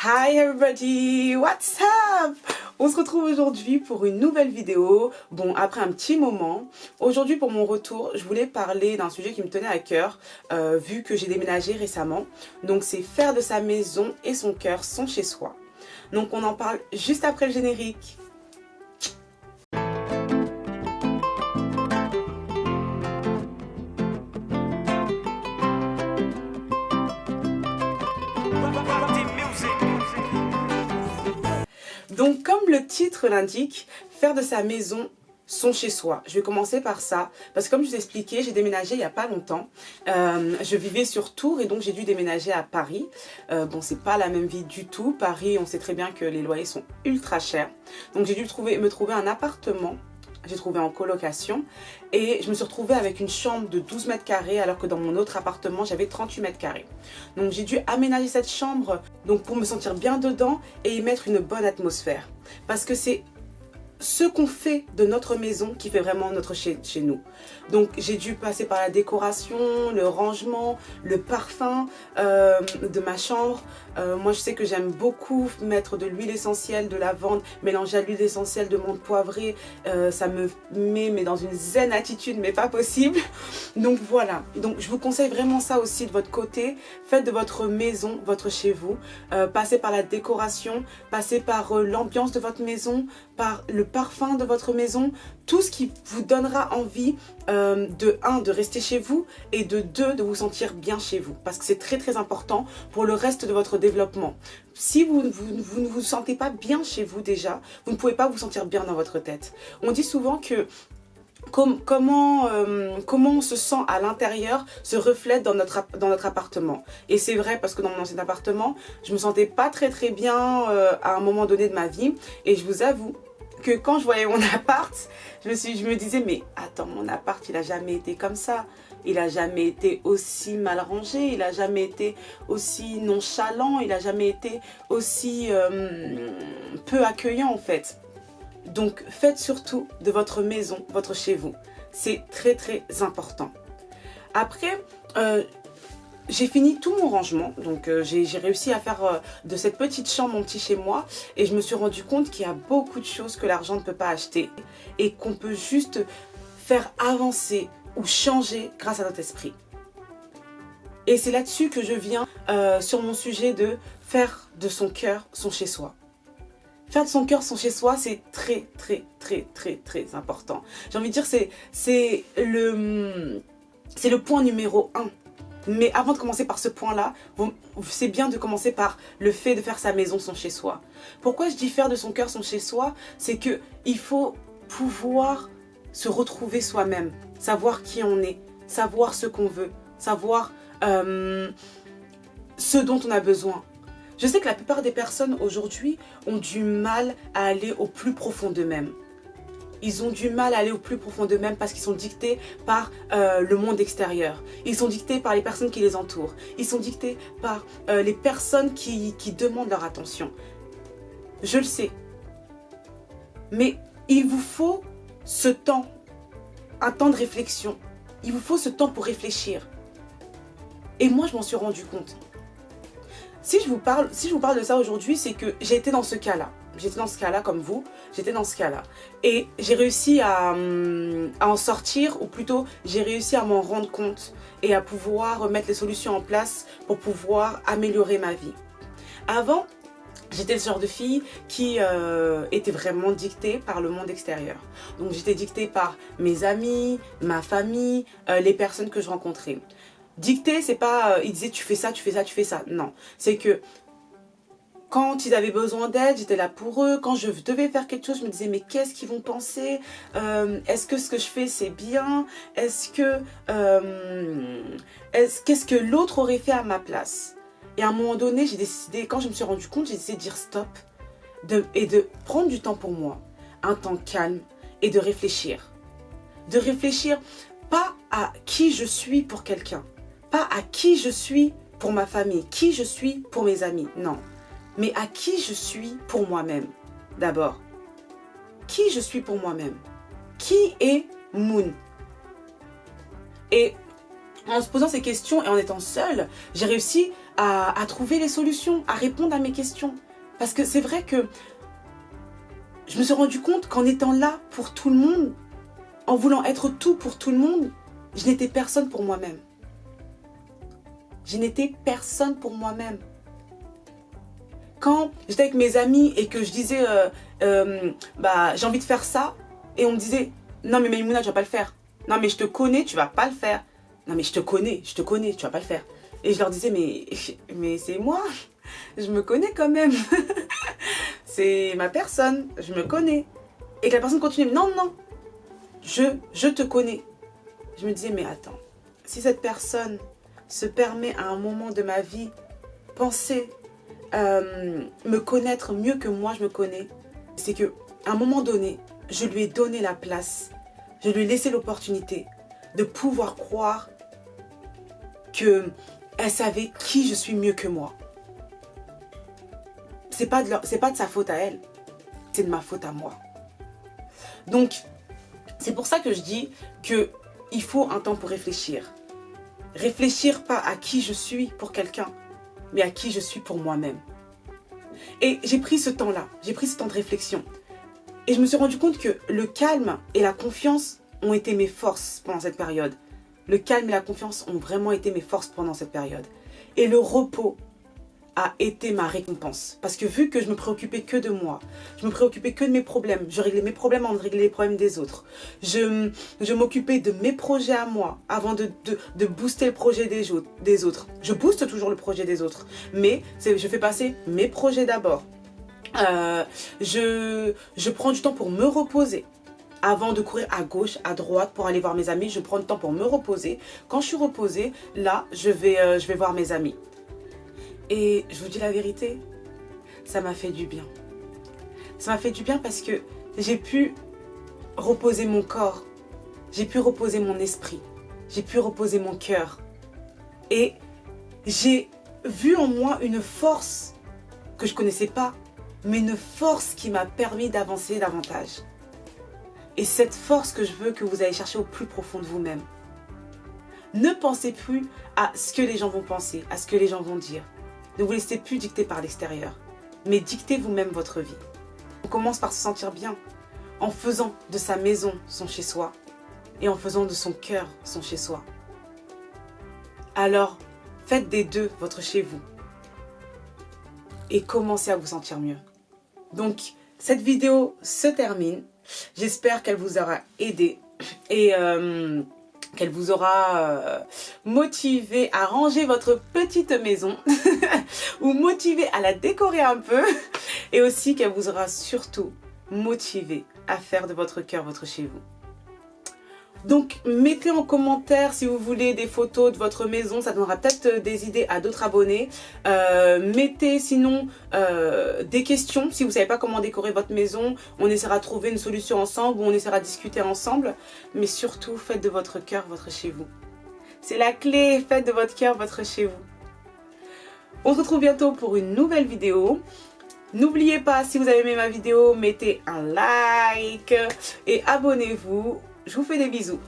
Hi everybody, what's up? On se retrouve aujourd'hui pour une nouvelle vidéo, bon après un petit moment. Aujourd'hui pour mon retour, je voulais parler d'un sujet qui me tenait à cœur, vu que j'ai déménagé récemment. Donc c'est faire de sa maison et son cœur son chez soi. Donc on en parle juste après le générique. Donc comme le titre l'indique, faire de sa maison son chez soi. Je vais commencer par ça, parce que comme je vous ai expliqué, j'ai déménagé il n'y a pas longtemps. Je vivais sur Tours et donc j'ai dû déménager à Paris. Bon, c'est pas la même vie du tout. Paris, on sait très bien que les loyers sont ultra chers. Donc j'ai dû me trouver un appartement. J'ai trouvé en colocation et je me suis retrouvée avec une chambre de 12 mètres carrés alors que dans mon autre appartement j'avais 38 mètres carrés. Donc j'ai dû aménager cette chambre donc pour me sentir bien dedans et y mettre une bonne atmosphère. Parce que c'est ce qu'on fait de notre maison qui fait vraiment notre chez nous. Donc j'ai dû passer par la décoration, le rangement, le parfum de ma chambre. Moi je sais que j'aime beaucoup mettre de l'huile essentielle de lavande, mélanger à l'huile essentielle de menthe poivrée. Ça me met dans une zen attitude mais pas possible. Donc voilà, donc je vous conseille vraiment ça aussi de votre côté. Faites de votre maison, votre chez vous. Passez par la décoration, passez par l'ambiance de votre maison, par le parfum de votre maison, tout ce qui vous donnera envie de rester chez vous et de de vous sentir bien chez vous, parce que c'est très important pour le reste de votre développement. Si vous ne vous sentez pas bien chez vous déjà, vous ne pouvez pas vous sentir bien dans votre tête. On dit souvent que comment on se sent à l'intérieur se reflète dans notre appartement. Et c'est vrai parce que dans mon ancien appartement, je me sentais pas très bien à un moment donné de ma vie. Et je vous avoue que quand je voyais mon appart, je me disais mais attends, mon appart il a jamais été comme ça. Il a jamais été aussi mal rangé, il a jamais été aussi nonchalant, il a jamais été aussi peu accueillant en fait. Donc faites surtout de votre maison, votre chez vous. C'est très important. Après, j'ai fini tout mon rangement. Donc j'ai réussi à faire de cette petite chambre mon petit chez moi. Et je me suis rendu compte qu'il y a beaucoup de choses que l'argent ne peut pas acheter. Et qu'on peut juste faire avancer ou changer grâce à notre esprit. Et c'est là-dessus que je viens sur mon sujet de faire de son cœur son chez soi. Faire de son cœur son chez-soi, c'est très important. J'ai envie de dire, c'est le point numéro 1. Mais avant de commencer par ce point-là, c'est bien de commencer par le fait de faire sa maison son chez-soi. Pourquoi je dis faire de son cœur son chez-soi? C'est qu'il faut pouvoir se retrouver soi-même, savoir qui on est, savoir ce qu'on veut, savoir ce dont on a besoin. Je sais que la plupart des personnes aujourd'hui ont du mal à aller au plus profond d'eux-mêmes. Ils ont du mal à aller au plus profond d'eux-mêmes parce qu'ils sont dictés par le monde extérieur. Ils sont dictés par les personnes qui les entourent. Ils sont dictés par les personnes qui demandent leur attention. Je le sais. Mais il vous faut ce temps, un temps de réflexion. Il vous faut ce temps pour réfléchir. Et moi, je m'en suis rendu compte. Si je vous parle de ça aujourd'hui, c'est que j'ai été dans ce cas-là. J'étais dans ce cas-là comme vous, j'étais dans ce cas-là. Et j'ai réussi à en sortir, ou plutôt j'ai réussi à m'en rendre compte et à pouvoir mettre les solutions en place pour pouvoir améliorer ma vie. Avant, j'étais le genre de fille qui était vraiment dictée par le monde extérieur. Donc j'étais dictée par mes amis, ma famille, les personnes que je rencontrais. Dicter, c'est pas, ils disaient tu fais ça, tu fais ça, tu fais ça. Non, c'est que quand ils avaient besoin d'aide, j'étais là pour eux. Quand je devais faire quelque chose, je me disais mais qu'est-ce qu'ils vont penser? Est-ce que ce que je fais c'est bien? Qu'est-ce que l'autre aurait fait à ma place? Et à un moment donné, j'ai décidé, quand je me suis rendu compte, j'ai décidé de dire stop et de prendre du temps pour moi, un temps calme et de réfléchir. De réfléchir pas à qui je suis pour quelqu'un. Pas à qui je suis pour ma famille, qui je suis pour mes amis, non. Mais à qui je suis pour moi-même, d'abord. Qui je suis pour moi-même. Qui est Moon? Et en se posant ces questions et en étant seule, j'ai réussi à trouver les solutions, à répondre à mes questions. Parce que c'est vrai que je me suis rendu compte qu'en étant là pour tout le monde, en voulant être tout pour tout le monde, je n'étais personne pour moi-même. Je n'étais personne pour moi-même. Quand j'étais avec mes amis et que je disais j'ai envie de faire ça, et on me disait non mais Maïmouna, tu vas pas le faire. Non mais je te connais, tu vas pas le faire. Non mais je te connais, tu vas pas le faire. Et je leur disais mais c'est moi, je me connais quand même. C'est ma personne, je me connais. Et que la personne continue, non, je te connais. Je me disais, mais attends, si cette personne se permet à un moment de ma vie penser me connaître mieux que moi je me connais, c'est que à un moment donné, je lui ai donné la place, je lui ai laissé l'opportunité de pouvoir croire qu'elle savait qui je suis mieux que moi. C'est pas de sa faute à elle, c'est de ma faute à moi. Donc, c'est pour ça que je dis qu'il faut un temps pour réfléchir. Réfléchir pas à qui je suis pour quelqu'un, mais à qui je suis pour moi-même. Et j'ai pris ce temps-là, j'ai pris ce temps de réflexion. Et je me suis rendu compte que le calme et la confiance ont été mes forces pendant cette période. Le calme et la confiance ont vraiment été mes forces pendant cette période. Et le repos a été ma récompense. Parce que vu que je me préoccupais que de moi, je me préoccupais que de mes problèmes, je réglais mes problèmes avant de régler les problèmes des autres. Je m'occupais de mes projets à moi avant de booster le projet des autres. Je booste toujours le projet des autres, mais je fais passer mes projets d'abord. Je prends du temps pour me reposer. Avant de courir à gauche, à droite pour aller voir mes amis, je prends du temps pour me reposer. Quand je suis reposée, là, je vais voir mes amis. Et je vous dis la vérité, ça m'a fait du bien. Ça m'a fait du bien parce que j'ai pu reposer mon corps, j'ai pu reposer mon esprit, j'ai pu reposer mon cœur. Et j'ai vu en moi une force que je ne connaissais pas, mais une force qui m'a permis d'avancer davantage. Et cette force que je veux que vous allez chercher au plus profond de vous-même. Ne pensez plus à ce que les gens vont penser, à ce que les gens vont dire. Ne vous laissez plus dicter par l'extérieur, mais dictez vous-même votre vie. On commence par se sentir bien, en faisant de sa maison son chez-soi, et en faisant de son cœur son chez-soi. Alors, faites des deux votre chez-vous, et commencez à vous sentir mieux. Donc, cette vidéo se termine. J'espère qu'elle vous aura aidé, et qu'elle vous aura motivé à ranger votre petite maison ou motivé à la décorer un peu, et aussi qu'elle vous aura surtout motivé à faire de votre cœur votre chez vous. Donc mettez en commentaire si vous voulez des photos de votre maison, ça donnera peut-être des idées à d'autres abonnés. Mettez sinon des questions, si vous ne savez pas comment décorer votre maison, on essaiera de trouver une solution ensemble ou on essaiera de discuter ensemble. Mais surtout, faites de votre cœur votre chez vous. C'est la clé, faites de votre cœur votre chez vous. On se retrouve bientôt pour une nouvelle vidéo. N'oubliez pas, si vous avez aimé ma vidéo, mettez un like et abonnez-vous. Je vous fais des bisous.